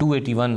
281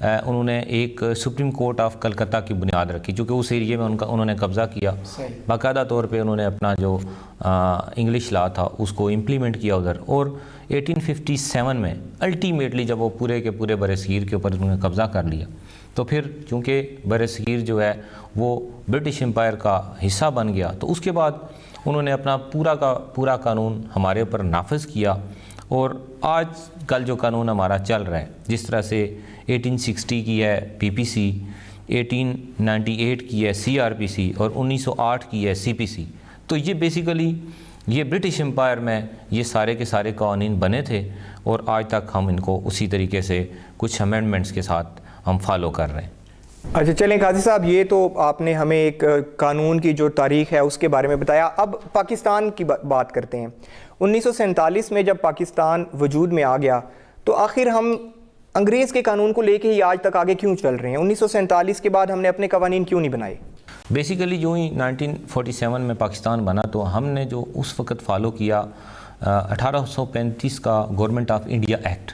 انہوں نے ایک سپریم کورٹ آف کلکتہ کی بنیاد رکھی، چونکہ اس ایریے میں انہوں نے قبضہ کیا، باقاعدہ طور پہ انہوں نے اپنا جو انگلش لا تھا اس کو امپلیمنٹ کیا ادھر، اور 1857 میں الٹیمیٹلی جب وہ پورے کے پورے بر صغیر کے اوپر انہوں نے قبضہ کر لیا، تو پھر چونکہ بر صغیر جو ہے وہ برٹش امپائر کا حصہ بن گیا، تو اس کے بعد انہوں نے اپنا پورا کا پورا قانون ہمارے اوپر نافذ کیا، اور آج کل جو قانون ہمارا چل رہا ہے، جس طرح سے 1860 کی ہے PPC، 1898 کی ہے CRPC اور 1908 کی ہے CPC، تو یہ بیسیکلی یہ برٹش امپائر میں یہ سارے کے سارے قوانین بنے تھے، اور آج تک ہم ان کو اسی طریقے سے کچھ امینڈمنٹس کے ساتھ ہم فالو کر رہے ہیں۔ اچھا چلیں قاضی صاحب، یہ تو آپ نے ہمیں ایک قانون کی جو تاریخ ہے اس کے بارے میں بتایا، اب پاکستان کی بات کرتے ہیں۔ 1947 میں جب پاکستان وجود میں آ گیا تو آخر ہم انگریز کے قانون کو لے کے ہی آج تک آگے کیوں چل رہے ہیں؟ 1947 کے بعد ہم نے اپنے قوانین کیوں نہیں بنائے؟ بیسیکلی جو ہی 1947 میں پاکستان بنا تو ہم نے جو اس وقت فالو کیا 1835 کا گورنمنٹ آف انڈیا ایکٹ،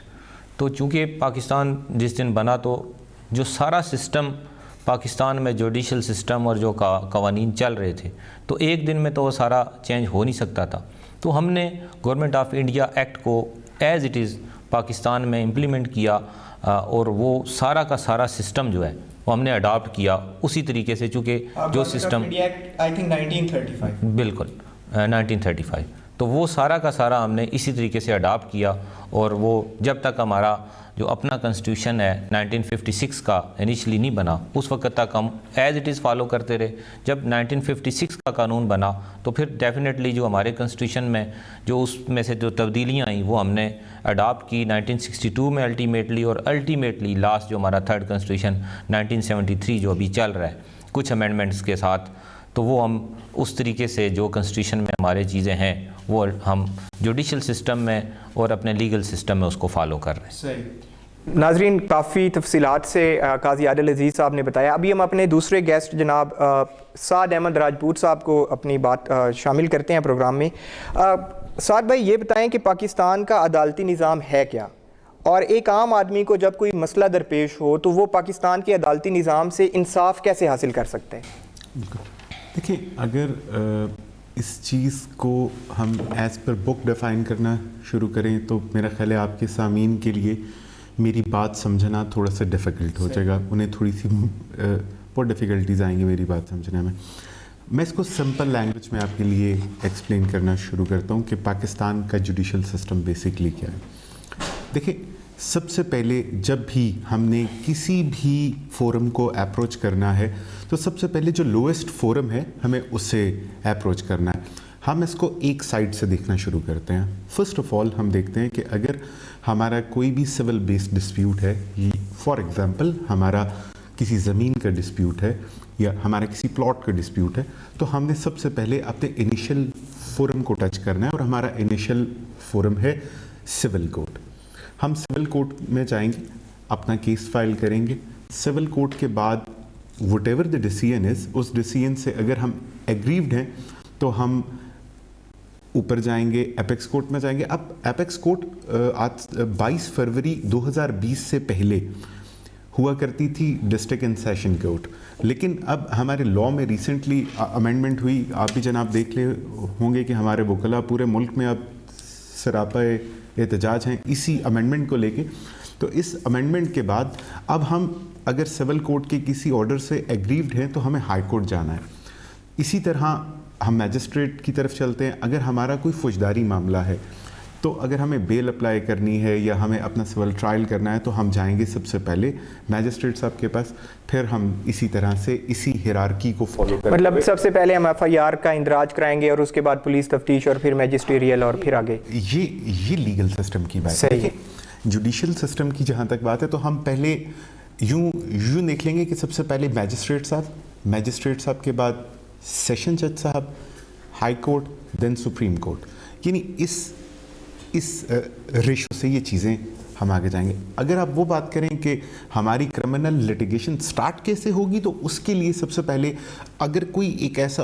تو چونکہ پاکستان جس دن بنا تو جو سارا سسٹم پاکستان میں جوڈیشل سسٹم اور جو قوانین چل رہے تھے، تو ایک دن میں تو وہ سارا چینج ہو نہیں سکتا تھا، تو ہم نے گورنمنٹ آف انڈیا ایکٹ کو ایز اٹ از پاکستان میں امپلیمنٹ کیا، اور وہ سارا کا سارا سسٹم جو ہے وہ ہم نے اڈاپٹ کیا اسی طریقے سے، چونکہ جو سسٹم بالکل 1935، تو وہ سارا کا سارا ہم نے اسی طریقے سے اڈاپٹ کیا، اور وہ جب تک ہمارا جو اپنا کنسٹیٹیوشن ہے 1956 کا انیشلی نہیں بنا، اس وقت تک ہم ایز اٹ از فالو کرتے رہے۔ جب 1956 کا قانون بنا تو پھر ڈیفینیٹلی جو ہمارے کنسٹیٹیوشن میں جو اس میں سے جو تبدیلیاں آئیں وہ ہم نے اڈاپٹ کی 1962 میں الٹیمیٹلی، اور الٹیمیٹلی لاسٹ جو ہمارا تھرڈ کنسٹیٹیوشن 1973 جو ابھی چل رہا ہے کچھ امینڈمنٹس کے ساتھ، تو وہ ہم اس طریقے سے جو کنسٹیٹیوشن میں ہمارے چیزیں ہیں وہ ہم جوڈیشل سسٹم میں اور اپنے لیگل سسٹم میں اس کو فالو کر رہے ہیں۔ صحیح ناظرین، کافی تفصیلات سے قاضی عادل عزیز صاحب نے بتایا۔ ابھی ہم اپنے دوسرے گیسٹ جناب سعد احمد راجپوت صاحب کو اپنی بات شامل کرتے ہیں پروگرام میں۔ سعد بھائی، یہ بتائیں کہ پاکستان کا عدالتی نظام ہے کیا، اور ایک عام آدمی کو جب کوئی مسئلہ درپیش ہو تو وہ پاکستان کے عدالتی نظام سے انصاف کیسے حاصل کر سکتے ہیں؟ دیکھیں، اگر اس چیز کو ہم ایز پر بک ڈیفائن کرنا شروع کریں تو میرا خیال ہے آپ کے سامعین کے لیے میری بات سمجھنا تھوڑا سا ڈیفیکلٹ ہو جائے گا، انہیں تھوڑی سی بہت ڈیفیکلٹیز آئیں گی میری بات سمجھنے میں۔ میں اس کو سمپل لینگویج میں آپ کے لیے ایکسپلین کرنا شروع کرتا ہوں کہ پاکستان کا جوڈیشل سسٹم بیسکلی کیا ہے۔ دیکھیں، سب سے پہلے جب بھی ہم نے کسی بھی فورم کو اپروچ کرنا ہے تو سب سے پہلے جو لوئسٹ فورم ہے ہمیں اس سے اپروچ کرنا ہے۔ ہم اس کو ایک سائڈ سے دیکھنا شروع کرتے ہیں۔ فرسٹ آف آل ہم دیکھتے ہیں کہ اگر ہمارا کوئی بھی سول بیسڈ ڈسپیوٹ ہے، فار ایگزامپل ہمارا کسی زمین کا ڈسپیوٹ ہے یا ہمارا کسی پلاٹ کا ڈسپیوٹ ہے، تو ہم نے سب سے پہلے اپنے انیشل فورم کو ٹچ کرنا ہے، اور ہمارا انیشل فورم ہے سول کورٹ۔ ہم سول کورٹ میں جائیں گے، اپنا کیس فائل کریں گے۔ سول کورٹ کے بعد whatever the decision is, اس ڈیسیژن سے اگر ہم ایگریوڈ ہیں تو ہم اوپر جائیں گے، ایپیکس کورٹ میں جائیں گے۔ اب ایپیکس کورٹ 22 فروری 2020 سے پہلے ہوا کرتی تھی ڈسٹرکٹ اینڈ سیشن کورٹ، لیکن اب ہمارے لاء میں ریسنٹلی امینڈمنٹ ہوئی، آپ بھی جناب دیکھ لے ہوں گے کہ ہمارے وکلاء پورے ملک میں اب سراپا احتجاج ہیں اسی امینڈمنٹ کو لے کے۔ تو اس امینڈمنٹ کے بعد اب ہم اگر سول کورٹ کے کسی آرڈر سے ایگریوڈ ہیں تو ہمیں ہائی کورٹ جانا ہے۔ اسی طرح ہم میجسٹریٹ کی طرف چلتے ہیں۔ اگر ہمارا کوئی فوجداری معاملہ ہے تو اگر ہمیں بیل اپلائی کرنی ہے یا ہمیں اپنا سول ٹرائل کرنا ہے تو ہم جائیں گے سب سے پہلے میجسٹریٹ صاحب کے پاس، پھر ہم اسی طرح سے اسی ہیرارکی کو فالو کریں گے۔ مطلب سب سے پہلے ہم FIR کا اندراج کرائیں گے اور اس کے بعد پولیس تفتیش اور پھر میجسٹریل اور پھر آگے۔ یہ لیگل سسٹم کی بات ہے۔ جوڈیشل سسٹم کی جہاں تک بات ہے تو ہم پہلے یوں دیکھ لیں گے کہ سب سے پہلے میجسٹریٹ صاحب کے بعد سیشن جج صاحب، ہائی کورٹ، دین سپریم کورٹ، یعنی اس ریشو سے یہ چیزیں ہم آگے جائیں گے۔ اگر آپ وہ بات کریں کہ ہماری کرمنل لیٹیگیشن سٹارٹ کیسے ہوگی، تو اس کے لیے سب سے پہلے اگر کوئی ایک ایسا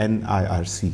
NIRC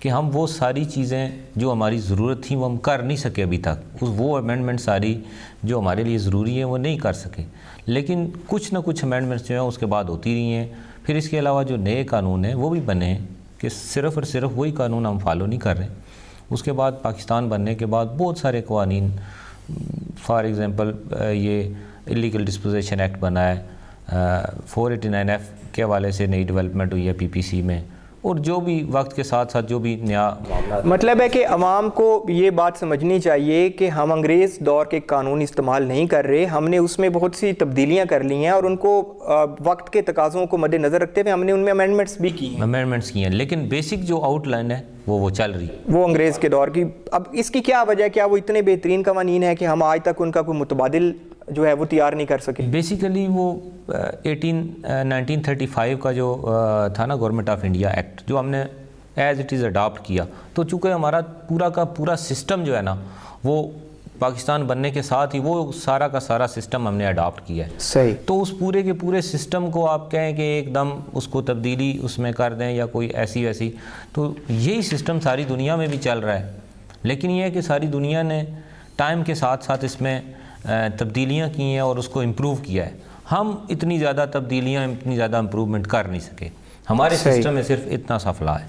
کہ ہم وہ ساری چیزیں جو ہماری ضرورت تھیں وہ ہم کر نہیں سکے ابھی تک، وہ امینڈمنٹ ساری جو ہمارے لیے ضروری ہیں وہ نہیں کر سکے، لیکن کچھ نہ کچھ امینڈمنٹس جو ہیں اس کے بعد ہوتی رہی ہیں۔ پھر اس کے علاوہ جو نئے قانون ہیں وہ بھی بنے ہیں کہ صرف اور صرف وہی قانون ہم فالو نہیں کر رہے۔ اس کے بعد پاکستان بننے کے بعد بہت سارے قوانین، فار ایگزامپل یہ الیگل ڈسپوزیشن ایکٹ بنا ہے، 489F کے حوالے سے نئی ڈیولپمنٹ ہوئی ہے PPC میں، اور جو بھی وقت کے ساتھ ساتھ جو بھی نیا معاملات۔ مطلب ہے کہ عوام کو یہ بات سمجھنی چاہیے کہ ہم انگریز دور کے قانون استعمال نہیں کر رہے، ہم نے اس میں بہت سی تبدیلیاں کر لی ہیں اور ان کو وقت کے تقاضوں کو مد نظر رکھتے ہوئے ہم نے ان میں امینڈمنٹس بھی کی ہیں، لیکن بیسک جو آؤٹ لائن ہے وہ چل رہی ہے، وہ انگریز کے دور کی۔ اب اس کی کیا وجہ ہے؟ کیا وہ اتنے بہترین قوانین ہیں کہ ہم آج تک ان کا کوئی متبادل جو ہے وہ تیار نہیں کر سکے؟ بیسیکلی وہ 1935 کا جو تھا نا گورنمنٹ آف انڈیا ایکٹ، جو ہم نے ایز اٹ از اڈاپٹ کیا، تو چونکہ ہمارا پورا کا پورا سسٹم جو ہے نا وہ پاکستان بننے کے ساتھ ہی وہ سارا کا سارا سسٹم ہم نے اڈاپٹ کیا ہے۔ صحیح۔ تو اس پورے کے پورے سسٹم کو آپ کہیں کہ ایک دم اس کو تبدیلی اس میں کر دیں یا کوئی ایسی ویسی، تو یہی سسٹم ساری دنیا میں بھی چل رہا ہے، لیکن یہ ہے کہ ساری دنیا نے ٹائم کے ساتھ ساتھ اس میں تبدیلیاں کی ہیں اور اس کو امپروو کیا ہے۔ ہم اتنی زیادہ تبدیلیاں، اتنی زیادہ امپروومنٹ کر نہیں سکے، ہمارے سسٹم میں صرف اتنا سا فلا ہے۔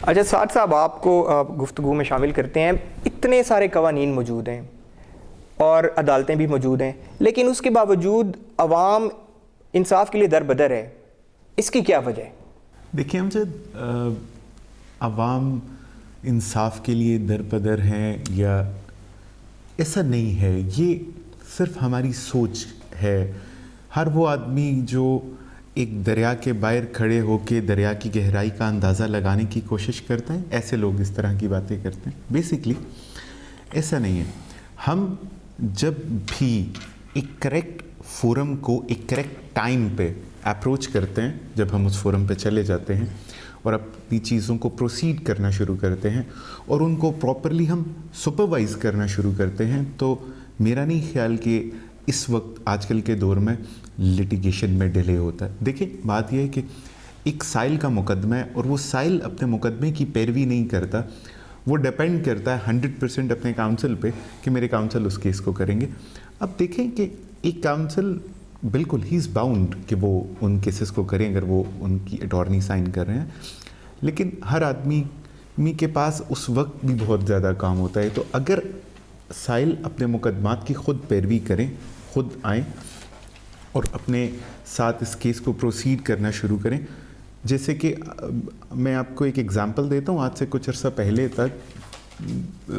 اچھا سعد صاحب، آپ کو گفتگو میں شامل کرتے ہیں۔ اتنے سارے قوانین موجود ہیں اور عدالتیں بھی موجود ہیں، لیکن اس کے باوجود عوام انصاف کے لیے در بدر ہے، اس کی کیا وجہ ہے؟ دیکھیں امجد، عوام انصاف کے لیے در بدر ہیں یا ایسا نہیں ہے، یہ صرف ہماری سوچ ہے۔ ہر وہ آدمی جو ایک دریا کے باہر کھڑے ہو کے دریا کی گہرائی کا اندازہ لگانے کی کوشش کرتا ہے، ایسے لوگ اس طرح کی باتیں کرتے ہیں۔ بیسکلی ایسا نہیں ہے۔ ہم جب بھی ایک کریکٹ فورم کو ایک کریکٹ ٹائم پہ اپروچ کرتے ہیں، جب ہم اس فورم پہ چلے جاتے ہیں اور اپنی چیزوں کو پروسیڈ کرنا شروع کرتے ہیں اور ان کو پراپرلی ہم سپروائز کرنا شروع کرتے ہیں، تو میرا نہیں خیال کہ اس وقت آج کل کے دور میں لٹیگیشن میں ڈیلے ہوتا ہے۔ دیکھیں بات یہ ہے کہ ایک سائل کا مقدمہ ہے اور وہ سائل اپنے مقدمے کی پیروی نہیں کرتا، وہ ڈیپینڈ کرتا ہے 100% اپنے کاؤنسل پہ کہ میرے کاؤنسل اس کیس کو کریں گے۔ اب دیکھیں کہ ایک کاؤنسل بالکل ہی از باؤنڈ کہ وہ ان کیسز کو کریں اگر وہ ان کی اٹارنی سائن کر رہے ہیں، لیکن ہر آدمی کے پاس اس وقت بھی بہت زیادہ کام ہوتا ہے۔ تو اگر سائل اپنے مقدمات کی خود پیروی کریں، خود آئیں اور اپنے ساتھ اس کیس کو پروسیڈ کرنا شروع کریں، جیسے کہ میں آپ کو ایک ایگزامپل دیتا ہوں۔ آج سے کچھ عرصہ پہلے تک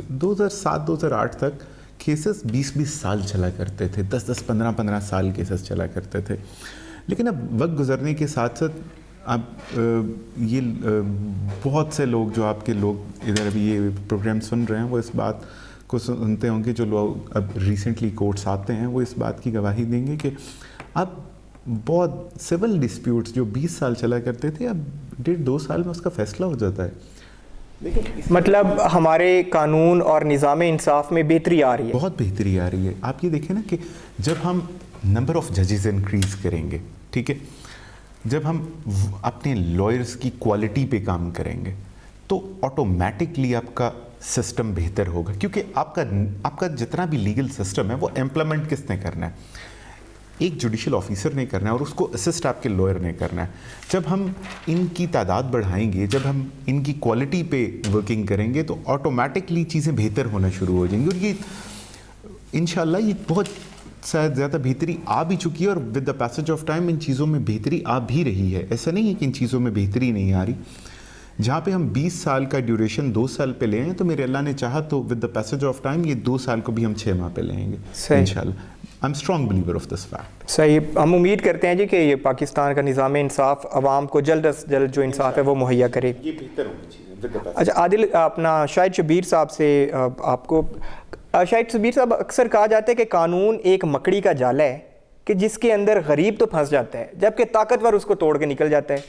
2007-2008 تک کیسز 20 سال چلا کرتے تھے، 10-15 سال کیسز چلا کرتے تھے، لیکن اب وقت گزرنے کے ساتھ ساتھ اب یہ بہت سے لوگ جو آپ کے لوگ ادھر ابھی یہ پروگرام سن رہے ہیں وہ اس بات کو سنتے ہوں گے، جو لوگ اب ریسنٹلی کورٹس آتے ہیں وہ اس بات کی گواہی دیں گے کہ اب بہت سول ڈسپیوٹس جو 20 سال چلا کرتے تھے اب 1.5-2 سال میں اس کا فیصلہ ہو جاتا ہے۔ مطلب ہمارے قانون اور نظام انصاف میں بہتری آ رہی ہے، بہت بہتری آ رہی ہے۔ آپ یہ دیکھیں نا کہ جب ہم نمبر آف ججز انکریز کریں گے، ٹھیک ہے، جب ہم اپنے لائرز کی کوالٹی پہ کام کریں گے تو آٹومیٹکلی آپ کا سسٹم بہتر ہوگا، کیونکہ آپ کا جتنا بھی لیگل سسٹم ہے وہ امپلیمنٹ کس نے کرنا ہے؟ ایک جوڈیشل آفیسر نے کرنا ہے اور اس کو اسسٹ آپ کے لائر نے کرنا ہے۔ جب ہم ان کی تعداد بڑھائیں گے، جب ہم ان کی کوالٹی پہ ورکنگ کریں گے تو آٹومیٹکلی چیزیں بہتر ہونا شروع ہو جائیں گی، اور یہ انشاءاللہ یہ بہت زیادہ بہتری آ بھی چکی ہے، اور with the passage of time ان چیزوں میں بہتری آ بھی رہی ہے۔ ایسا نہیں ہے کہ ان چیزوں میں بہتری نہیں آ رہی۔ جہاں پہ ہم 20 سال کا ڈیوریشن 2 سال پہ لے ہیں تو میرے اللہ نے چاہا تو with the passage of time یہ 2 سال کو بھی ہم 6 ماہ پہ لیں گے انشاءاللہ۔ I am strong believer of this fact. صحیح، ہم امید کرتے ہیں جی کہ یہ پاکستان کا نظام انصاف عوام کو جلد از جلد جو انصاف ہے وہ مہیا کرے۔ یہ بہتر ہونی چاہیے۔ اچھا عادل، اپنا شاہد شبیر صاحب سے آپ کو، شاہد شبیر صاحب، اکثر کہا جاتا ہے کہ قانون ایک مکڑی کا جالا ہے کہ جس کے اندر غریب تو پھنس جاتا ہے جبکہ طاقتور اس کو توڑ کے نکل جاتا ہے،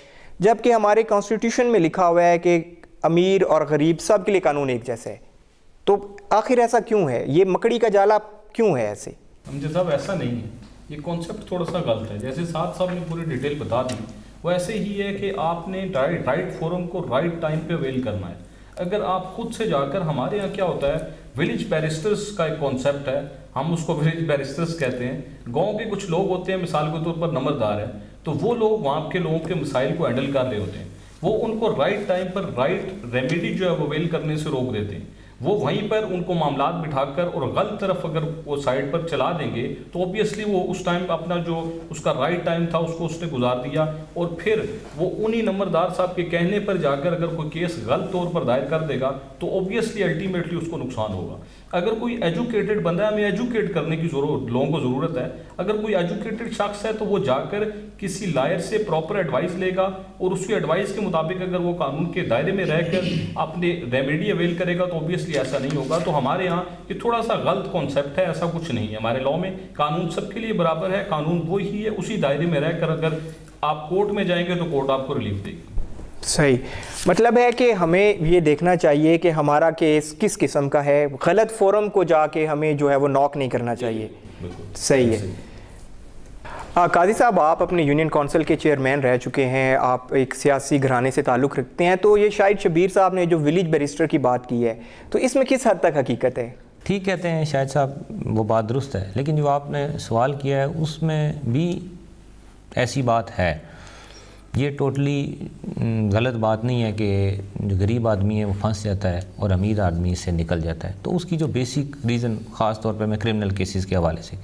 جبکہ ہمارے کانسٹیٹیوشن میں لکھا ہوا ہے کہ امیر اور غریب سب کے لیے قانون ایک جیسا ہے۔ تو آخر ایسا کیوں ہے؟ یہ مکڑی کا جالا کیوں ہے ایسے؟ امجد صاحب ایسا نہیں ہے، یہ کانسیپٹ تھوڑا سا غلط ہے۔ جیسے سعد صاحب نے پوری ڈیٹیل بتا دی، وہ ایسے ہی ہے کہ آپ نے رائٹ فورم کو رائٹ ٹائم پہ اویل کرنا ہے۔ اگر آپ خود سے جا کر, ہمارے یہاں کیا ہوتا ہے, ولیج بیرسٹرز کا ایک کانسیپٹ ہے, ہم اس کو ولیج بیرسٹرز کہتے ہیں. گاؤں کے کچھ لوگ ہوتے ہیں, مثال کے طور پر نمبردار ہیں, تو وہ لوگ وہاں کے لوگوں کے مسائل کو ہینڈل کر رہے ہوتے ہیں, وہ ان کو رائٹ ٹائم پر رائٹ ریمیڈی جو ہے وہ ویل کرنے سے روک دیتے ہیں. وہ وہیں پر ان کو معاملات بٹھا کر اور غلط طرف اگر وہ سائڈ پر چلا دیں گے تو اوبیسلی وہ اس ٹائم اپنا جو اس کا رائٹ ٹائم تھا اس کو اس نے گزار دیا, اور پھر وہ انہی نمبردار صاحب کے کہنے پر جا کر اگر کوئی کیس غلط طور پر دائر کر دے گا تو اوبیسلی الٹیمیٹلی اس کو نقصان ہوگا. اگر کوئی ایجوکیٹڈ بندہ ہے, ہمیں ایجوکیٹ کرنے کی لوگوں کو ضرورت ہے, اگر کوئی ایجوکیٹڈ شخص ہے تو وہ جا کر کسی لائر سے پراپر ایڈوائس لے گا, اور اس کی ایڈوائس کے مطابق اگر وہ قانون کے دائرے میں رہ کر اپنے ریمیڈی اویل کرے گا تو اوبیسلی ایسا نہیں ہوگا. تو ہمارے یہاں یہ تھوڑا سا غلط کانسیپٹ ہے, ایسا کچھ نہیں ہے. ہمارے لاء میں قانون سب کے لیے برابر ہے, قانون وہی ہے, اسی دائرے میں رہ کر اگر آپ کورٹ میں جائیں گے تو کورٹ آپ کو ریلیف دے گی. صحیح, مطلب ہے کہ ہمیں یہ دیکھنا چاہیے کہ ہمارا کیس کس قسم کا ہے, غلط فورم کو جا کے ہمیں جو ہے وہ ناک نہیں کرنا چاہیے. صحیح ہے. قاضی صاحب, آپ اپنے یونین کونسل کے چیئرمین رہ چکے ہیں, آپ ایک سیاسی گھرانے سے تعلق رکھتے ہیں, تو یہ شاہد شبیر صاحب نے جو ولیج بیرسٹر کی بات کی ہے تو اس میں کس حد تک حقیقت ہے؟ ٹھیک کہتے ہیں شاہد صاحب, وہ بات درست ہے, لیکن جو آپ نے سوال کیا ہے اس میں بھی ایسی بات ہے. یہ ٹوٹلی غلط بات نہیں ہے کہ جو غریب آدمی ہے وہ پھنس جاتا ہے اور امیر آدمی اس سے نکل جاتا ہے. تو اس کی جو بیسک ریزن خاص طور پہ میں کرمنل کیسز کے حوالے سے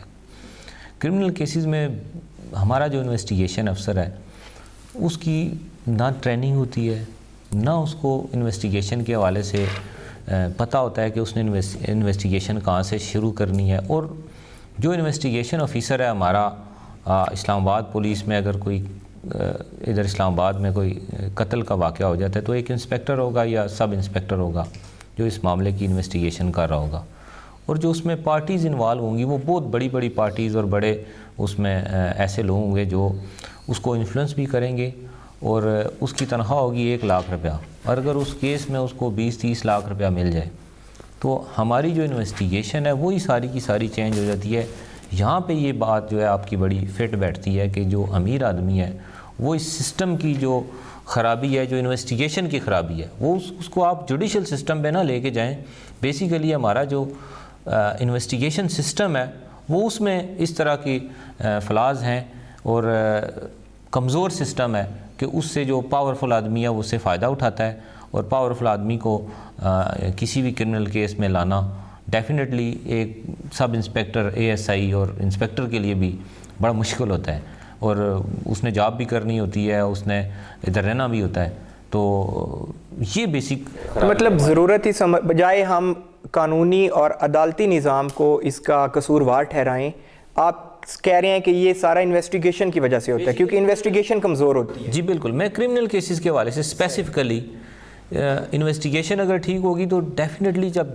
کرمنل کیسز میں ہمارا جو انویسٹیگیشن افسر ہے اس کی نہ ٹریننگ ہوتی ہے, نہ اس کو انویسٹیگیشن کے حوالے سے پتہ ہوتا ہے کہ اس نے انویسٹیگیشن کہاں سے شروع کرنی ہے. اور جو انویسٹیگیشن آفیسر ہے ہمارا اسلام آباد پولیس میں, اگر کوئی ادھر اسلام آباد میں کوئی قتل کا واقعہ ہو جاتا ہے تو ایک انسپیکٹر ہوگا یا سب انسپیکٹر ہوگا جو اس معاملے کی انویسٹیگیشن کر رہا ہوگا, اور جو اس میں پارٹیز انوالو ہوں گی وہ بہت بڑی بڑی پارٹیز اور بڑے اس میں ایسے لوگ ہوں گے جو اس کو انفلوئنس بھی کریں گے, اور اس کی تنخواہ ہوگی 1 لاکھ روپیہ, اور اگر اس کیس میں اس کو 20-30 لاکھ روپیہ مل جائے تو ہماری جو انویسٹیگیشن ہے وہی ساری کی ساری چینج ہو جاتی ہے. یہاں پہ یہ بات جو ہے آپ کی بڑی فٹ بیٹھتی ہے کہ جو امیر آدمی ہے وہ اس سسٹم کی جو خرابی ہے, جو انویسٹیگیشن کی خرابی ہے, وہ اس کو آپ جوڈیشل سسٹم پہ نہ لے کے جائیں. بیسیکلی ہمارا جو انویسٹیگیشن سسٹم ہے وہ اس میں اس طرح کی فلاز ہیں اور کمزور سسٹم ہے کہ اس سے جو پاورفل آدمی ہے وہ اس سے فائدہ اٹھاتا ہے, اور پاورفل آدمی کو کسی بھی کرمنل کیس میں لانا ڈیفینیٹلی ایک سب انسپیکٹر, ASI اور انسپیکٹر کے لیے بھی بڑا مشکل ہوتا ہے, اور اس نے جاب بھی کرنی ہوتی ہے, اس نے ادھر رہنا بھی ہوتا ہے. تو یہ بیسک مطلب ضرورت ہی بجائے ہم قانونی اور عدالتی نظام کو اس کا قصوروار ٹھہرائیں, آپ کہہ رہے ہیں کہ یہ سارا انویسٹیگیشن کی وجہ سے ہوتا ہے کیونکہ انویسٹیگیشن کمزور ہوتی ہے. جی بالکل, میں کرمنل کیسز کے حوالے سے اسپیسیفکلی انویسٹیگیشن اگر ٹھیک ہوگی تو ڈیفینیٹلی جب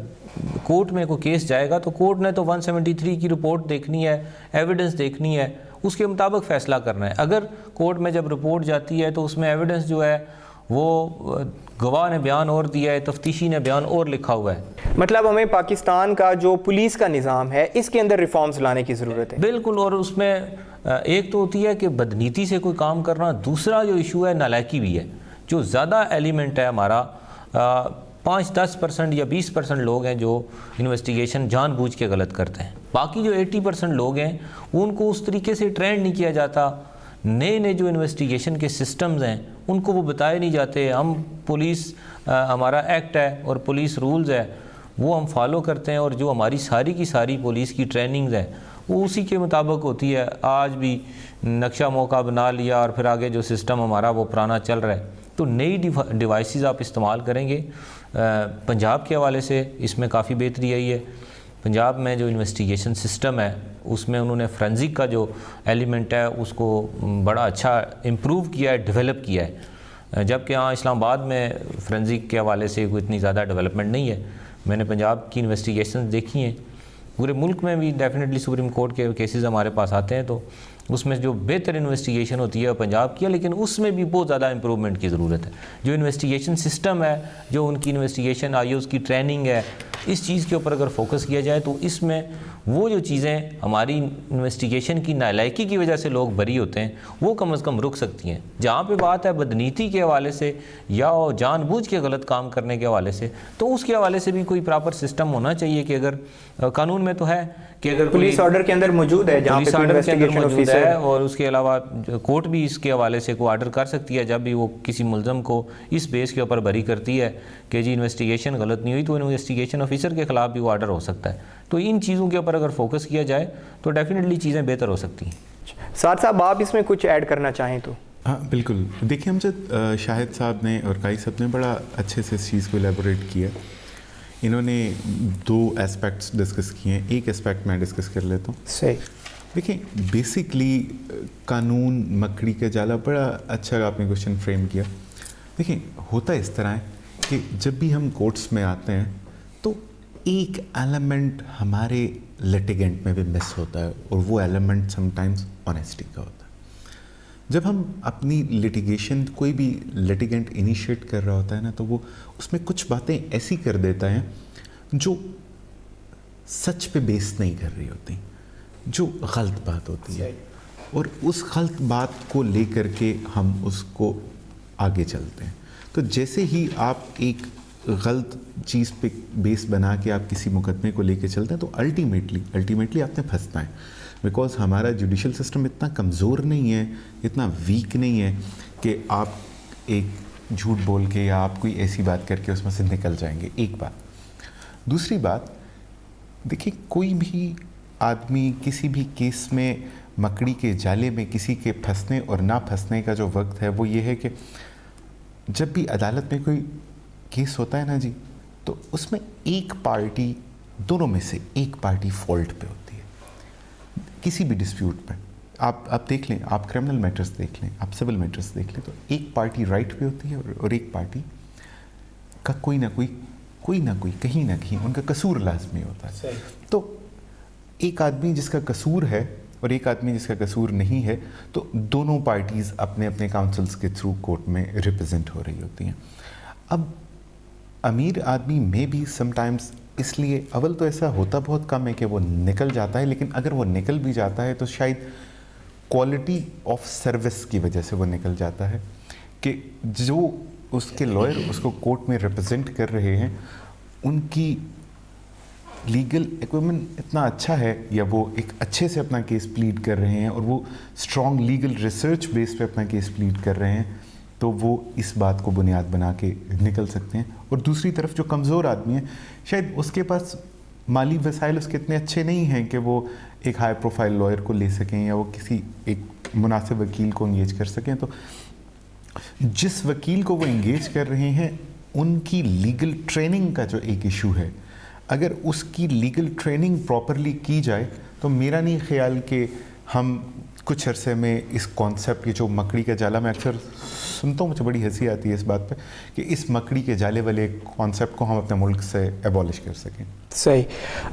کورٹ میں کوئی کیس جائے گا تو کورٹ نے تو 173 کی رپورٹ دیکھنی ہے, ایویڈنس دیکھنی ہے, اس کے مطابق فیصلہ کرنا ہے. اگر کورٹ میں جب رپورٹ جاتی ہے تو اس میں ایویڈنس جو ہے وہ گواہ نے بیان اور دیا ہے, تفتیشی نے بیان اور لکھا ہوا ہے. مطلب ہمیں پاکستان کا جو پولیس کا نظام ہے اس کے اندر ریفارمز لانے کی ضرورت ہے. بالکل, اور اس میں ایک تو ہوتی ہے کہ بدنیتی سے کوئی کام کرنا, دوسرا جو ایشو ہے نالائکی بھی ہے. جو زیادہ ایلیمنٹ ہے ہمارا 5-10% یا 20% لوگ ہیں جو انویسٹیگیشن جان بوجھ کے غلط کرتے ہیں. باقی جو 80% لوگ ہیں ان کو اس طریقے سے ٹرینڈ نہیں کیا جاتا. نئے جو انویسٹیگیشن کے سسٹمز ہیں ان کو وہ بتائے نہیں جاتے. ہم پولیس ہمارا ایکٹ ہے اور پولیس رولز ہے وہ ہم فالو کرتے ہیں, اور جو ہماری ساری کی ساری پولیس کی ٹریننگز ہے وہ اسی کے مطابق ہوتی ہے. آج بھی نقشہ موقع بنا لیا اور پھر آگے جو سسٹم ہمارا وہ پرانا چل رہا ہے. تو نئی ڈیوائسز آپ استعمال کریں گے. پنجاب کے حوالے سے اس میں کافی بہتری آئی ہے. پنجاب میں جو انویسٹیگیشن سسٹم ہے اس میں انہوں نے فرینزک کا جو ایلیمنٹ ہے اس کو بڑا اچھا امپروو کیا ہے, ڈیولپ کیا ہے, جبکہ ہاں اسلام آباد میں فرینزک کے حوالے سے کوئی اتنی زیادہ ڈیولپمنٹ نہیں ہے. میں نے پنجاب کی انویسٹیگیشنز دیکھی ہیں, پورے ملک میں بھی ڈیفینیٹلی سپریم کورٹ کے کیسز ہمارے پاس آتے ہیں تو اس میں جو بہتر انویسٹیگیشن ہوتی ہے پنجاب کی ہے، لیکن اس میں بھی بہت زیادہ امپرومنٹ کی ضرورت ہے. جو انویسٹیگیشن سسٹم ہے، جو ان کی انویسٹیگیشن آئی اس کی ٹریننگ ہے، اس چیز کے اوپر اگر فوکس کیا جائے تو اس میں وہ جو چیزیں ہماری انویسٹیگیشن کی نالائکی کی وجہ سے لوگ بری ہوتے ہیں وہ کم از کم رک سکتی ہیں. جہاں پہ بات ہے بدنیتی کے حوالے سے یا جان بوجھ کے غلط کام کرنے کے حوالے سے، تو اس کے حوالے سے بھی کوئی پراپر سسٹم ہونا چاہیے کہ اگر قانون میں تو ہے کہ اگر پولیس آرڈر کے اندر موجود ہے، جہاں پہ انویسٹیگیشن آفیسر ہے، اور اس کے علاوہ کورٹ بھی اس کے حوالے سے کو آرڈر کر سکتی ہے جب بھی وہ کسی ملزم کو اس بیس کے اوپر بری کرتی ہے کہ جی انویسٹیگیشن غلط نہیں ہوئی، تو انویسٹیگیشن آفیسر کے خلاف بھی وہ آرڈر ہو سکتا ہے. تو ان چیزوں کے اوپر اگر فوکس کیا جائے تو ڈیفینیٹلی چیزیں بہتر ہو سکتی ہیں. سعد صاحب آپ اس میں کچھ ایڈ کرنا چاہیں تو؟ ہاں بالکل. دیکھیں امجد، شاہد صاحب نے اور قائی صاحب نے بڑا اچھے سے اس چیز کو ایلیبوریٹ کیا. انہوں نے 2 اسپیکٹس ڈسکس کیے ہیں، ایک اسپیکٹ میں ڈسکس کر لیتا ہوں. صحیح. دیکھیں بیسکلی قانون مکڑی کا جالا، بڑا اچھا آپ نے کوشچن فریم کیا. دیکھیں ہوتا اس طرح ہے کہ جب بھی ہم کورٹس میں آتے ہیں تو ایک ایلیمنٹ ہمارے لٹیگنٹ میں بھی مس ہوتا ہے، اور وہ ایلیمنٹ سم ٹائمز آنیسٹی کا ہوتا ہے. جب ہم اپنی لٹیگیشن کوئی بھی لٹیگنٹ انیشیٹ کر رہا ہوتا ہے نا، تو وہ اس میں کچھ باتیں ایسی کر دیتا ہے جو سچ پہ بیس نہیں کر رہی ہوتی، جو غلط بات ہوتی ہے، اور اس غلط بات کو لے کر کے ہم اس کو آگے چلتے ہیں. تو جیسے ہی آپ ایک غلط چیز پہ بیس بنا کے آپ کسی مقدمے کو لے کے چلتے ہیں تو الٹیمیٹلی آپ نے پھنسنا ہے. بیکاز ہمارا جوڈیشل سسٹم اتنا کمزور نہیں ہے، اتنا ویک نہیں ہے کہ آپ ایک جھوٹ بول کے یا آپ کوئی ایسی بات کر کے اس میں سے نکل جائیں گے. ایک بات. دوسری بات، دیکھیں کوئی بھی آدمی کسی بھی کیس میں مکڑی کے جالے میں کسی کے پھنسنے اور نہ پھنسنے کا جو وقت ہے وہ یہ ہے کہ جب بھی عدالت میں کوئی کیس ہوتا ہے نا جی، تو اس میں ایک پارٹی، دونوں میں سے ایک پارٹی فالٹ پہ ہوتی ہے کسی بھی ڈسپیوٹ میں. آپ دیکھ لیں، آپ کرمنل میٹرز دیکھ لیں، آپ سول میٹرز دیکھ لیں، تو ایک پارٹی رائٹ پہ ہوتی ہے اور ایک پارٹی کا کوئی نہ کوئی کہیں نہ کہیں ان کا قصور لازمی ہوتا ہے. تو ایک آدمی جس کا قصور ہے اور ایک آدمی جس کا قصور نہیں ہے، تو دونوں پارٹیز اپنے اپنے کاؤنسلز کے تھرو کورٹ میں ریپرزینٹ ہو رہی ہوتی ہیں. اب امیر آدمی میں بھی سم ٹائمز، اس لیے اول تو ایسا ہوتا بہت کم ہے کہ وہ نکل جاتا ہے، لیکن اگر وہ نکل بھی جاتا ہے تو شاید کوالٹی آف سروس کی وجہ سے وہ نکل جاتا ہے کہ جو اس کے لائر اس کو کورٹ میں ریپرزینٹ کر رہے ہیں ان کی لیگل ایکوپمنٹ اتنا اچھا ہے، یا وہ ایک اچھے سے اپنا کیس پلیڈ کر رہے ہیں اور وہ اسٹرانگ لیگل ریسرچ بیس پہ اپنا کیس پلیڈ کر رہے ہیں، تو وہ اس بات کو بنیاد بنا کے نکل سکتے ہیں. اور دوسری طرف جو کمزور آدمی ہے، شاید اس کے پاس مالی وسائل اس کے اتنے اچھے نہیں ہیں کہ وہ ایک ہائی پروفائل لائر کو لے سکیں یا وہ کسی ایک مناسب وکیل کو انگیج کر سکیں. تو جس وکیل کو وہ انگیج کر رہے ہیں ان کی لیگل ٹریننگ کا جو ایک ایشو ہے، اگر اس کی لیگل ٹریننگ پراپرلی کی جائے تو میرا نہیں خیال کہ ہم کچھ عرصے میں اس کانسیپٹ، یہ جو مکڑی کا جالا، میں اکثر سنتا ہوں، مجھے بڑی ہنسی آتی ہے اس بات پہ کہ اس مکڑی کے جالے والے کانسیپٹ کو ہم اپنے ملک سے ایبالش کر سکیں. صحیح.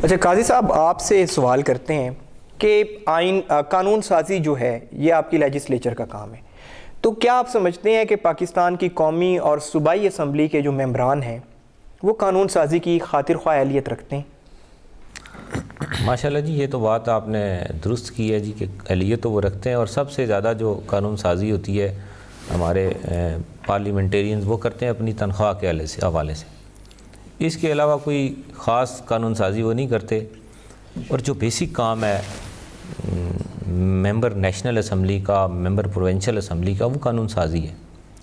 اچھا قاضی صاحب، آپ سے سوال کرتے ہیں کہ قانون سازی جو ہے یہ آپ کی لیجسلیچر کا کام ہے، تو کیا آپ سمجھتے ہیں کہ پاکستان کی قومی اور صوبائی اسمبلی کے جو ممبران ہیں وہ قانون سازی کی خاطر خواہ اہلیت رکھتے ہیں؟ ماشاءاللہ جی، یہ تو بات آپ نے درست کی ہے جی کہ اہلیت تو وہ رکھتے ہیں، اور سب سے زیادہ جو قانون سازی ہوتی ہے ہمارے پارلیمنٹیرینز وہ کرتے ہیں اپنی تنخواہ کے حوالے سے. اس کے علاوہ کوئی خاص قانون سازی وہ نہیں کرتے. اور جو بیسک کام ہے ممبر نیشنل اسمبلی کا، ممبر پروونشل اسمبلی کا، وہ قانون سازی ہے.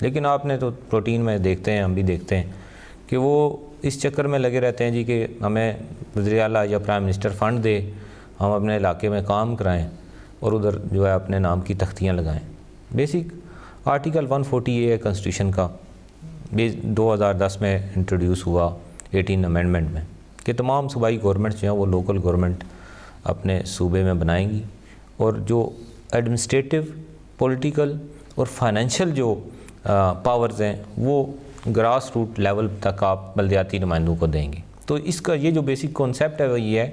لیکن آپ نے تو روٹین میں دیکھتے ہیں، ہم بھی دیکھتے ہیں کہ وہ اس چکر میں لگے رہتے ہیں جی کہ ہمیں وزیر اعلیٰ یا پرائم منسٹر فنڈ دے، ہم اپنے علاقے میں کام کرائیں اور ادھر جو ہے اپنے نام کی تختیاں لگائیں. بیسک آرٹیکل 140A کنسٹیٹیوشن کا 2010 میں انٹروڈیوس ہوا 18 امینڈمنٹ میں کہ تمام صوبائی گورنمنٹس جو ہیں وہ لوکل گورنمنٹ اپنے صوبے میں بنائیں گی، اور جو ایڈمنسٹریٹو، پولیٹیکل اور فائنینشیل جو پاورز ہیں وہ گراس روٹ لیول تک آپ بلدیاتی نمائندوں کو دیں گے. تو اس کا یہ جو بیسک کانسیپٹ ہے وہ یہ ہے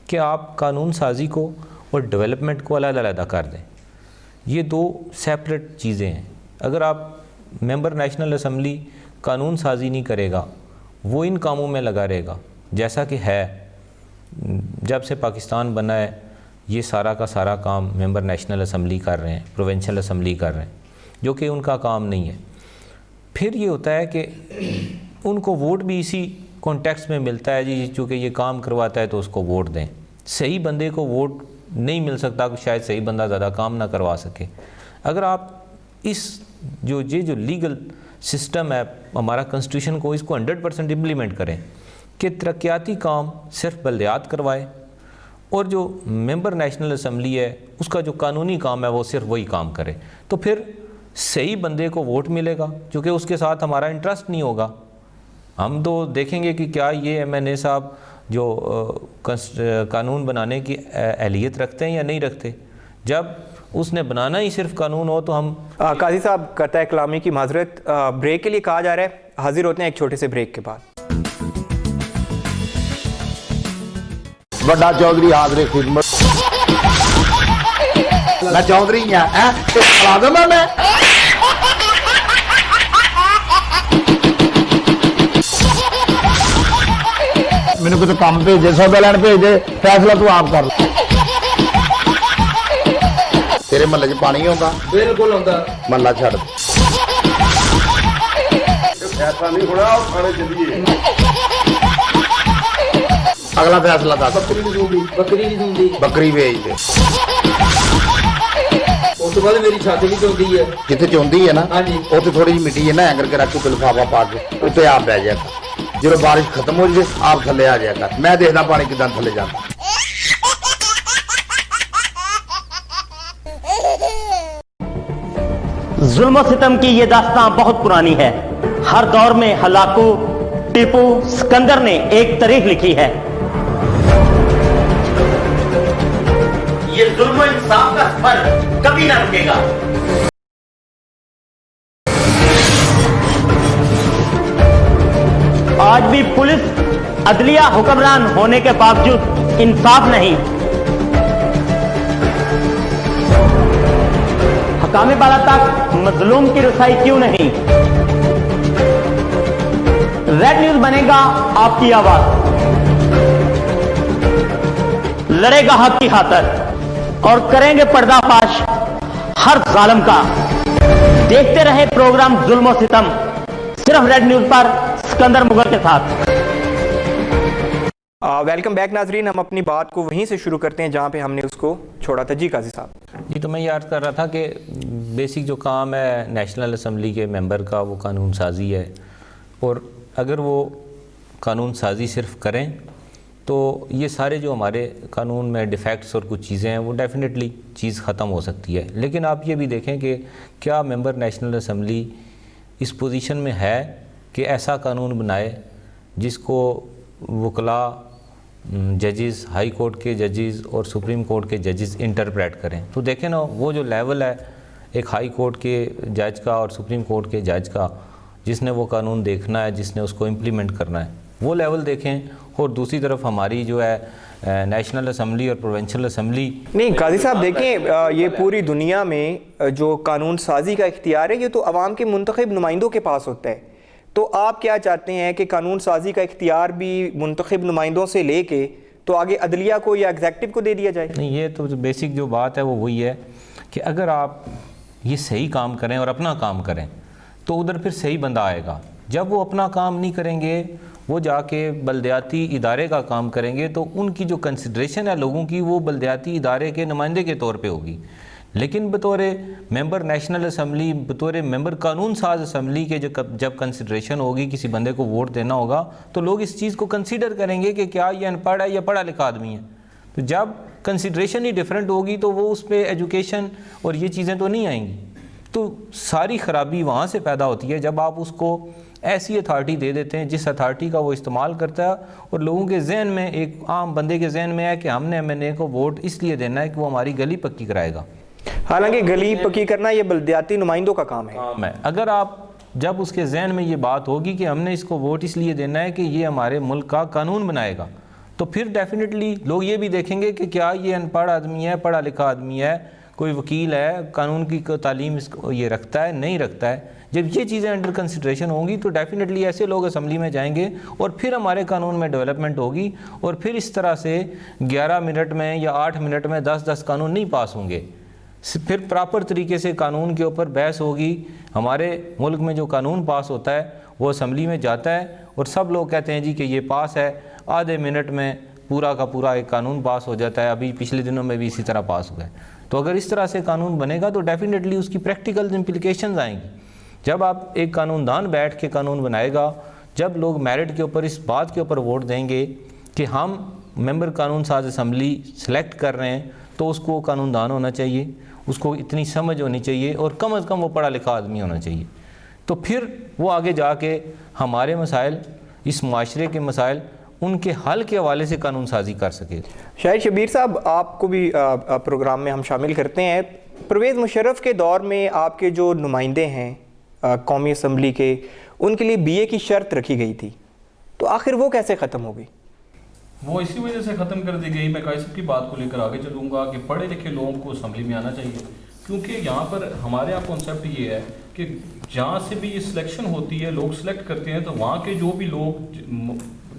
کہ آپ قانون سازی کو اور ڈیولپمنٹ کو علیحدہ کر دیں. یہ دو سیپریٹ چیزیں ہیں. اگر آپ ممبر نیشنل اسمبلی قانون سازی نہیں کرے گا, وہ ان کاموں میں لگا رہے گا جیسا کہ ہے. جب سے پاکستان بنا ہے یہ سارا کا سارا کام ممبر نیشنل اسمبلی کر رہے ہیں, پروونشل اسمبلی کر رہے ہیں, جو کہ ان کا کام نہیں ہے. پھر یہ ہوتا ہے کہ ان کو ووٹ بھی اسی کانٹیکسٹ میں ملتا ہے جی, چونکہ یہ کام کرواتا ہے تو اس کو ووٹ دیں. صحیح بندے کو ووٹ نہیں مل سکتا, کہ شاید صحیح بندہ زیادہ کام نہ کروا سکے. اگر آپ اس جو لیگل سسٹم ہے ہمارا کنسٹیٹیوشن کو, اس کو 100% امپلیمنٹ کریں کہ ترقیاتی کام صرف بلدیات کروائے, اور جو ممبر نیشنل اسمبلی ہے اس کا جو قانونی کام ہے وہ صرف وہی کام کرے, تو پھر صحیح بندے کو ووٹ ملے گا, کیونکہ اس کے ساتھ ہمارا انٹرسٹ نہیں ہوگا. ہم تو دیکھیں گے کہ کیا یہ MNA صاحب جو قانون بنانے کی اہلیت رکھتے ہیں یا نہیں رکھتے. جب اس نے بنانا ہی صرف قانون ہو تو ہم قاضی صاحب قطع کلامی کی معذرت, بریک کے لیے کہا جا رہا ہے. حاضر ہوتے ہیں ایک چھوٹے سے بریک کے بعد. بڑا چودھری حاضر خدمت. میں چودھری ہوں میں میرے کو تو کام بھیجے, سودا لین بھیجے, فیصلہ تو آپ کر لو. تیرے محلے چ پانی ہوگا؟ بالکل ہوتا. محلہ چھڑ فیصلہ نہیں ہونا, کھانے چلیے. اگلا فیصلہ تھا بکری نہیں سنتی, بکری بھیج دے. اس بعد میری چھاتی بھی چوندی ہے, جتنے چوندی ہے نا اتنے تھوڑی جی مٹی ہے نا, اینگر کے رکھ کے لفافہ پا کے اتنے آپ بہ جائے گا. جب بارش ختم ہو جائے آپ تھلے آ جائے گا. میں دیکھنا پانی کدھر تھلے جاتا. ظلم و ستم کی یہ داستان بہت پرانی ہے. ہر دور میں ہلاکو, ٹیپو, سکندر نے ایک تاریخ لکھی ہے. یہ ظلم و انصاف کا سفر کبھی نہ رکے گا. آج بھی پولیس عدلیہ حکمران ہونے کے باوجود انصاف نہیں. حکام بالا تک مظلوم کی رسائی کیوں نہیں؟ ریڈ نیوز بنے گا آپ کی آواز, لڑے گا حق کی خاطر, اور کریں گے پردہ فاش ہر ظالم کا. دیکھتے رہے پروگرام ظلم و ستم, صرف ریڈ نیوز پر سکندر مغل کے ساتھ. ویلکم بیک ناظرین. ہم اپنی بات کو وہیں سے شروع کرتے ہیں جہاں پہ ہم نے اس کو چھوڑا تھا. جی قاضی صاحب. جی, تو میں یہ عرض کر رہا تھا کہ بیسک جو کام ہے نیشنل اسمبلی کے ممبر کا وہ قانون سازی ہے, اور اگر وہ قانون سازی صرف کریں تو یہ سارے جو ہمارے قانون میں ڈیفیکٹس اور کچھ چیزیں ہیں وہ ڈیفینیٹلی چیز ختم ہو سکتی ہے. لیکن آپ یہ بھی دیکھیں کہ کیا ممبر نیشنل اسمبلی اس پوزیشن میں ہے کہ ایسا قانون بنائے جس کو وکلاء, ججز, ہائی کورٹ کے ججز اور سپریم کورٹ کے ججز انٹرپریٹ کریں. تو دیکھیں نا, وہ جو لیول ہے ایک ہائی کورٹ کے جج کا اور سپریم کورٹ کے جج کا, جس نے وہ قانون دیکھنا ہے, جس نے اس کو امپلیمنٹ کرنا ہے, وہ لیول دیکھیں. اور دوسری طرف ہماری جو ہے نیشنل اسمبلی اور پروونشل اسمبلی. نہیں قاضی صاحب دیکھیں, یہ پوری دنیا میں جو قانون سازی کا اختیار ہے یہ تو عوام کے منتخب نمائندوں کے پاس ہوتا ہے. تو آپ کیا چاہتے ہیں کہ قانون سازی کا اختیار بھی منتخب نمائندوں سے لے کے تو آگے عدلیہ کو یا ایگزیکٹو کو دے دیا جائے؟ نہیں, یہ تو بیسک جو بات ہے وہ وہی ہے کہ اگر آپ یہ صحیح کام کریں اور اپنا کام کریں تو ادھر پھر صحیح بندہ آئے گا. جب وہ اپنا کام نہیں کریں گے, وہ جا کے بلدیاتی ادارے کا کام کریں گے, تو ان کی جو کنسیڈریشن ہے لوگوں کی وہ بلدیاتی ادارے کے نمائندے کے طور پہ ہوگی. لیکن بطور ممبر نیشنل اسمبلی, بطور ممبر قانون ساز اسمبلی کے جب کنسیڈریشن ہوگی, کسی بندے کو ووٹ دینا ہوگا, تو لوگ اس چیز کو کنسیڈر کریں گے کہ کیا یہ ان پڑھ ہے یا پڑھا لکھا آدمی ہے. تو جب کنسیڈریشن ہی ڈیفرنٹ ہوگی تو وہ اس پہ ایجوکیشن اور یہ چیزیں تو نہیں آئیں گی. تو ساری خرابی وہاں سے پیدا ہوتی ہے جب آپ اس کو ایسی اتھارٹی دے دیتے ہیں جس اتھارٹی کا وہ استعمال کرتا ہے, اور لوگوں کے ذہن میں, ایک عام بندے کے ذہن میں ہے کہ ہم نے MNA کو ووٹ اس لیے دینا ہے کہ وہ ہماری گلی پکی کرائے گا. حالانکہ گلی پکی کرنا یہ بلدیاتی نمائندوں کا کام ہے. اگر آپ جب اس کے ذہن میں یہ بات ہوگی کہ ہم نے اس کو ووٹ اس لیے دینا ہے کہ یہ ہمارے ملک کا قانون بنائے گا, تو پھر ڈیفینیٹلی لوگ یہ بھی دیکھیں گے کہ کیا یہ ان پڑھ آدمی ہے, پڑھا لکھا آدمی ہے, کوئی وکیل ہے, قانون کی تعلیم اس کو یہ رکھتا ہے نہیں رکھتا ہے. جب یہ چیزیں انڈر کنسیڈریشن ہوں گی تو ڈیفینیٹلی ایسے لوگ اسمبلی میں جائیں گے اور پھر ہمارے قانون میں ڈیولپمنٹ ہوگی, اور پھر اس طرح سے 11 منٹ میں یا 8 منٹ میں 10 قانون نہیں پاس ہوں گے. پھر پراپر طریقے سے قانون کے اوپر بحث ہوگی. ہمارے ملک میں جو قانون پاس ہوتا ہے وہ اسمبلی میں جاتا ہے اور سب لوگ کہتے ہیں جی کہ یہ پاس ہے, آدھے منٹ میں پورا کا پورا ایک قانون پاس ہو جاتا ہے. ابھی پچھلے دنوں میں بھی اسی طرح پاس ہوا ہے. تو اگر اس طرح سے قانون بنے گا تو ڈیفینیٹلی اس کی پریکٹیکل امپلیکیشنز آئیں گی. جب آپ ایک قانون دان بیٹھ کے قانون بنائے گا, جب لوگ میرٹ کے اوپر اس بات کے اوپر ووٹ دیں گے کہ ہم ممبر قانون ساز اسمبلی سلیکٹ کر رہے ہیں, تو اس کو قانون دان ہونا چاہیے, اس کو اتنی سمجھ ہونی چاہیے اور کم از کم وہ پڑھا لکھا آدمی ہونا چاہیے. تو پھر وہ آگے جا کے ہمارے مسائل, اس معاشرے کے مسائل, ان کے حل کے حوالے سے قانون سازی کر سکے. شاہد شبیر صاحب, آپ کو بھی پروگرام میں ہم شامل کرتے ہیں. پرویز مشرف کے دور میں آپ کے جو نمائندے ہیں قومی اسمبلی کے, ان کے لیے بی اے کی شرط رکھی گئی تھی, تو آخر وہ کیسے ختم ہو گئی؟ وہ اسی وجہ سے ختم کر دی گئی. میں قائد صاحب کی بات کو لے کر آگے چلوں گا کہ پڑھے لکھے لوگوں کو اسمبلی میں آنا چاہیے, کیونکہ یہاں پر ہمارے یہاں کانسیپٹ یہ ہے کہ جہاں سے بھی یہ سلیکشن ہوتی ہے, لوگ سلیکٹ کرتے ہیں, تو وہاں کے جو بھی لوگ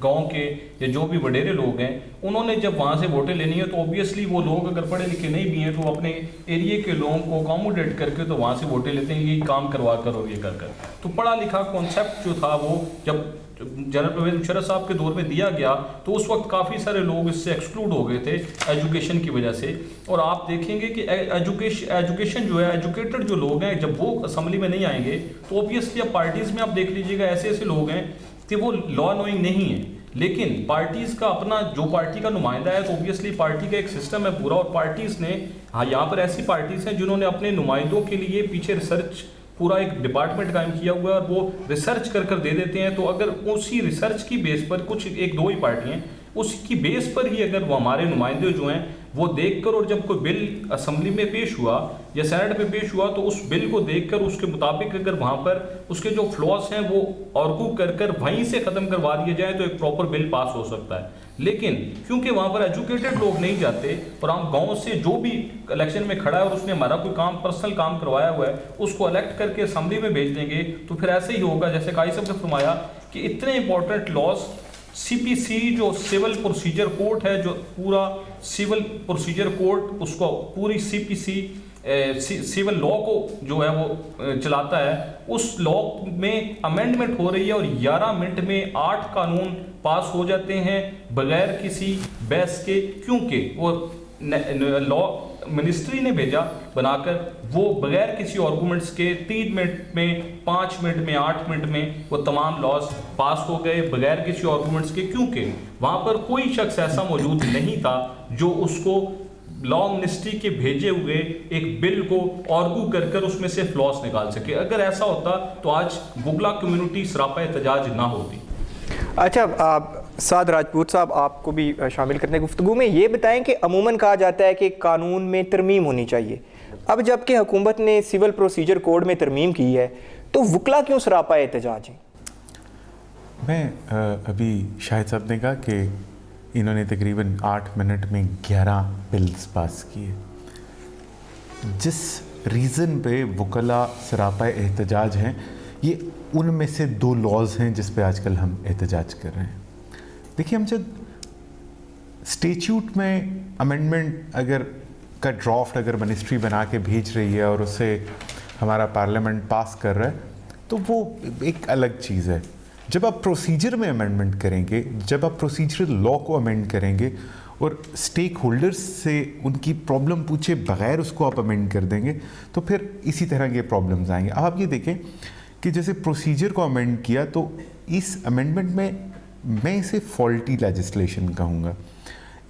گاؤں کے یا جو بھی وڈیرے لوگ ہیں, انہوں نے جب وہاں سے ووٹیں لینی ہے تو اوبیسلی وہ لوگ اگر پڑھے لکھے نہیں بھی ہیں تو اپنے ایریے کے لوگوں کو اکاموڈیٹ کر کے تو وہاں سے ووٹیں لیتے ہیں, یہ کام کروا کر اور یہ کر کر. تو پڑھا لکھا کانسیپٹ جو تھا وہ جب جنرل پرویز مشرف صاحب کے دور میں دیا گیا تو اس وقت کافی سارے لوگ اس سے ایکسکلوڈ ہو گئے تھے ایجوکیشن کی وجہ سے. اور آپ دیکھیں گے کہ ایجوکیشن جو ہے, ایجوکیٹڈ جو لوگ ہیں, جب وہ اسمبلی میں نہیں آئیں گے تو اوبیسلی اب پارٹیز میں آپ دیکھ لیجیے گا ایسے ایسے لوگ ہیں کہ وہ لا نوئنگ نہیں ہیں, لیکن پارٹیز کا اپنا جو پارٹی کا نمائندہ ہے تو اوبیسلی پارٹی کا ایک سسٹم ہے پورا, اور پارٹیز نے یہاں پر ایسی پارٹیز ہیں جنہوں نے اپنے نمائندوں کے لیے پیچھے ریسرچ پورا ایک ڈپارٹمنٹ قائم کیا ہوا ہے اور وہ ریسرچ کر کر دے دیتے ہیں. تو اگر اسی ریسرچ کی بیس پر کچھ ایک دو ہی پارٹی ہیں, اس کی بیس پر ہی اگر وہ ہمارے نمائندے جو ہیں وہ دیکھ کر, اور جب کوئی بل اسمبلی میں پیش ہوا یا سینٹ میں پیش ہوا تو اس بل کو دیکھ کر اس کے مطابق اگر وہاں پر اس کے جو فلاز ہیں وہ آرگو کر کر وہیں سے ختم کروا دیے جائیں تو ایک پراپر بل پاس ہو سکتا ہے. لیکن کیونکہ وہاں پر ایجوکیٹڈ لوگ نہیں جاتے اور ہم گاؤں سے جو بھی الیکشن میں کھڑا ہے اور اس نے ہمارا کوئی کام پرسنل کام کروایا ہوا ہے اس کو الیکٹ کر کے اسمبلی میں بھیج دیں گے, تو پھر ایسے ہی ہوگا جیسے قائد صاحب نے فرمایا کہ اتنے امپورٹنٹ لاز سی پی سی جو سول پروسیجر کوڈ ہے, جو پورا سول پروسیجر کوڈ اس کو پوری سی پی سی سیول لا کو جو ہے وہ چلاتا ہے, اس لا میں امینڈمنٹ ہو رہی ہے اور 11 منٹ میں 8 قانون پاس ہو جاتے ہیں بغیر کسی بحث کے, کیونکہ وہ لا منسٹری نے بھیجا بنا کر, وہ بغیر کسی آرگومنٹس کے 3 منٹ میں 5 منٹ میں 8 منٹ میں وہ تمام لاز پاس ہو گئے بغیر کسی آرگومنٹس کے, کیونکہ وہاں پر کوئی شخص ایسا موجود نہیں تھا جو اس کو لا منسٹری کے بھیجے ہوئے ایک بل کو آرگو کر کر اس میں سے فلاس نکال سکے. اگر ایسا ہوتا تو آج گگلا کمیونٹی سراپا احتجاج نہ ہوتی. اچھا, سعد راجپوت صاحب آپ کو بھی شامل کرنے گفتگو میں یہ بتائیں کہ عموماً کہا جاتا ہے کہ قانون میں ترمیم ہونی چاہیے, اب جب کہ حکومت نے سول پروسیجر کوڈ میں ترمیم کی ہے تو وکلا کیوں سراپا احتجاج ہیں؟ میں ابھی شاہد صاحب نے کہا کہ انہوں نے تقریباً 8 منٹ میں 11 بلز پاس کیے. جس ریزن پہ وکلا سراپا احتجاج ہیں یہ ان میں سے 2 لاز ہیں جس پہ آج کل ہم احتجاج کر رہے ہیں. دیکھیے, ہم جب اسٹیچیوٹ میں امینڈمنٹ اگر کا ڈرافٹ اگر منسٹری بنا کے بھیج رہی ہے اور اسے ہمارا پارلیمنٹ پاس کر رہا ہے تو وہ ایک الگ چیز ہے. جب آپ پروسیجر میں امینڈمنٹ کریں گے, جب آپ پروسیجرل لا کو امینڈ کریں گے اور اسٹیک ہولڈرز سے ان کی پرابلم پوچھے بغیر اس کو آپ امینڈ کر دیں گے تو پھر اسی طرح کے پرابلمز آئیں گے. اب آپ یہ دیکھیں کہ جیسے پروسیجر کو امینڈ کیا تو اس امینڈمنٹ میں اسے فالٹی لیجسلیشن کہوں گا,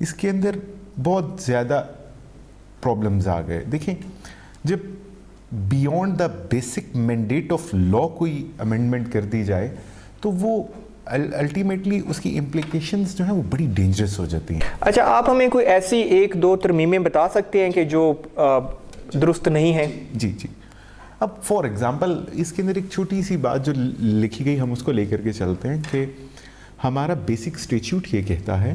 اس کے اندر بہت زیادہ پرابلمز آ گئے. دیکھیں, جب beyond the basic mandate of law کوئی امینڈمنٹ کر دی جائے تو وہ الٹیمیٹلی اس کی امپلیکیشنز جو ہیں وہ بڑی ڈینجرس ہو جاتی ہیں. اچھا, آپ ہمیں کوئی ایسی 1-2 ترمیمیں بتا سکتے ہیں کہ جو درست نہیں ہیں؟ جی. اب فار ایگزامپل اس کے اندر ایک چھوٹی سی بات جو لکھی گئی ہم اس کو لے کر کے چلتے ہیں کہ ہمارا بیسک اسٹیچیوٹ یہ کہتا ہے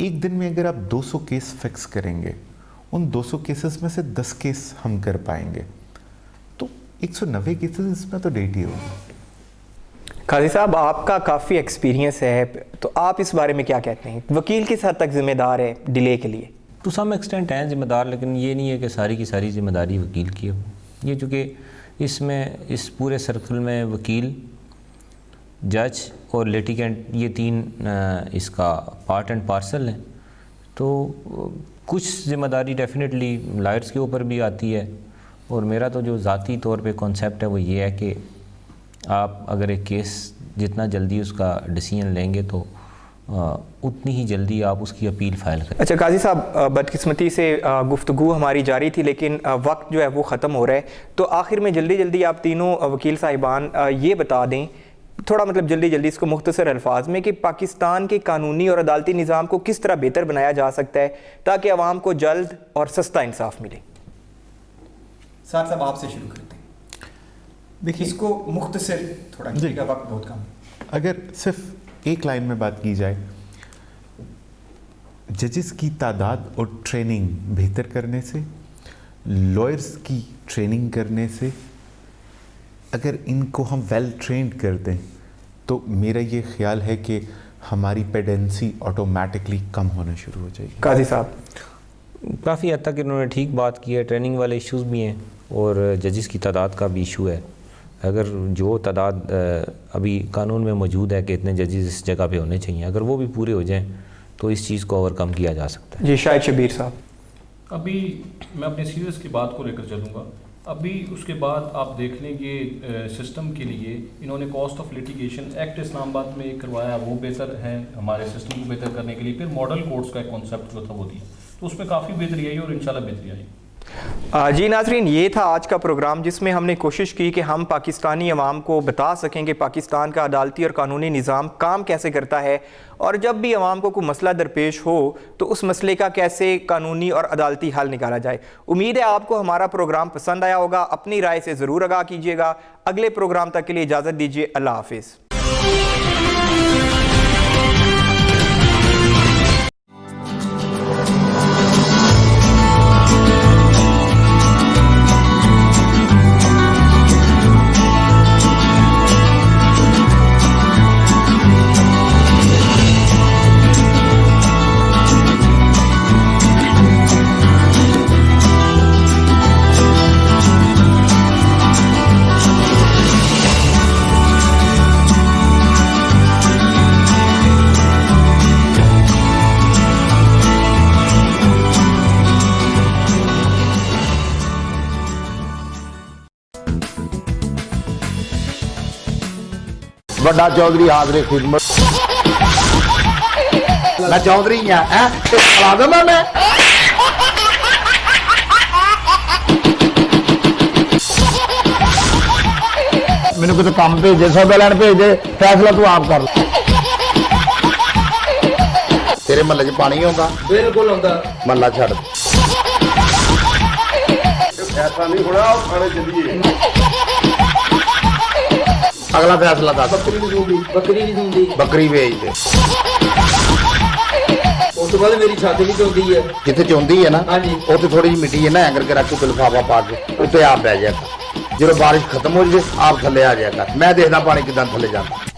ایک دن میں اگر آپ 200 کیس فکس کریں گے, ان 200 کیسز میں سے 10 کیس ہم کر پائیں گے, تو 190 کیسز اس میں تو ڈیٹ ہی ہوگا. قاضی صاحب آپ کا کافی ایکسپیرینس ہے, تو آپ اس بارے میں کیا کہتے ہیں؟ وکیل کس حد تک ذمہ دار ہے ڈیلے کے لیے؟ ٹو سم ایکسٹینٹ ہیں ذمہ دار, لیکن یہ نہیں ہے کہ ساری کی ساری ذمہ داری وکیل کی ہے. یہ چونکہ اس میں اس پورے سرکل میں وکیل, جج اور لیٹیگنٹ یہ تین اس کا پارٹ اینڈ پارسل ہیں, تو کچھ ذمہ داری ڈیفینیٹلی لائرز کے اوپر بھی آتی ہے. اور میرا تو جو ذاتی طور پہ کانسیپٹ ہے وہ یہ ہے کہ آپ اگر ایک کیس جتنا جلدی اس کا ڈیسیژن لیں گے تو اتنی ہی جلدی آپ اس کی اپیل فائل کریں. اچھا قاضی صاحب, بدقسمتی سے گفتگو ہماری جاری تھی, لیکن وقت جو ہے وہ ختم ہو رہا ہے, تو آخر میں جلدی جلدی آپ تینوں وکیل صاحبان یہ بتا دیں تھوڑا مطلب جلدی اس کو مختصر الفاظ میں کہ پاکستان کے قانونی اور عدالتی نظام کو کس طرح بہتر بنایا جا سکتا ہے تاکہ عوام کو جلد اور سستا انصاف ملے. سعد صاحب آپ سے شروع کرتے ہیں. دیکھیے اس کو مختصر تھوڑا جی, کا وقت بہت کم. اگر صرف ایک لائن میں بات کی جائے, ججز کی تعداد اور ٹریننگ بہتر کرنے سے, لائرز کی ٹریننگ کرنے سے, اگر ان کو ہم ویل ٹرینڈ کر دیں تو میرا یہ خیال ہے کہ ہماری پیڈنسی آٹومیٹکلی کم ہونا شروع ہو جائے گی. قاضی صاحب کافی حد تک انہوں نے ٹھیک بات کی ہے. ٹریننگ والے ایشوز بھی ہیں اور ججز کی تعداد کا بھی ایشو ہے. اگر جو تعداد ابھی قانون میں موجود ہے کہ اتنے ججز اس جگہ پہ ہونے چاہیے, اگر وہ بھی پورے ہو جائیں تو اس چیز کو اوور کم کیا جا سکتا ہے. جی شاہد شبیر صاحب. ابھی میں اپنے سیریز کی بات کو لے کر چلوں گا. ابھی اس کے بعد آپ دیکھ لیں کہ سسٹم کے لیے انہوں نے کاسٹ آف لیٹیگیشن ایکٹ اسلام آباد میں کروایا, وہ بہتر ہے ہمارے سسٹم کو بہتر کرنے کے لیے. پھر ماڈل کورٹس کا ایک کانسیپٹ جو تھا وہ دیا, تو اس میں کافی بہتری آئی اور انشاءاللہ بہتری آئی. جی ناظرین, یہ تھا آج کا پروگرام جس میں ہم نے کوشش کی کہ ہم پاکستانی عوام کو بتا سکیں کہ پاکستان کا عدالتی اور قانونی نظام کام کیسے کرتا ہے, اور جب بھی عوام کو کوئی مسئلہ درپیش ہو تو اس مسئلے کا کیسے قانونی اور عدالتی حل نکالا جائے. امید ہے آپ کو ہمارا پروگرام پسند آیا ہوگا. اپنی رائے سے ضرور آگاہ کیجیے گا. اگلے پروگرام تک کے لیے اجازت دیجیے. اللہ حافظ. بڑا چودھری حاضر خدمت. میں چودھری ہاں, ملازم ہوں میں. میرے کو تو کام بھیجے, سودا لین بھیجے, فیصلہ تو آپ کر لو. تیرے محلے چ پانی آتا؟ بالکل آتا. محلہ چھڈ فیصلہ نہیں ہونا, تھانے چلیے. اگلا فیصلہ دس. بکری نہیں سنتی, بکری بھیج دے. اس بعد میری چھاتی بھی چوندی ہے, جتنے چوندی ہے نا اتنے تھوڑی جی مٹی ہے نا اینگر کے رکھ کے لفافہ پا کے اتنے آپ بہ جائے گا. جب بارش ختم ہو جائے آپ تھلے آ جائے گا. میں دیکھنا پانی کدھر تھلے جاتا.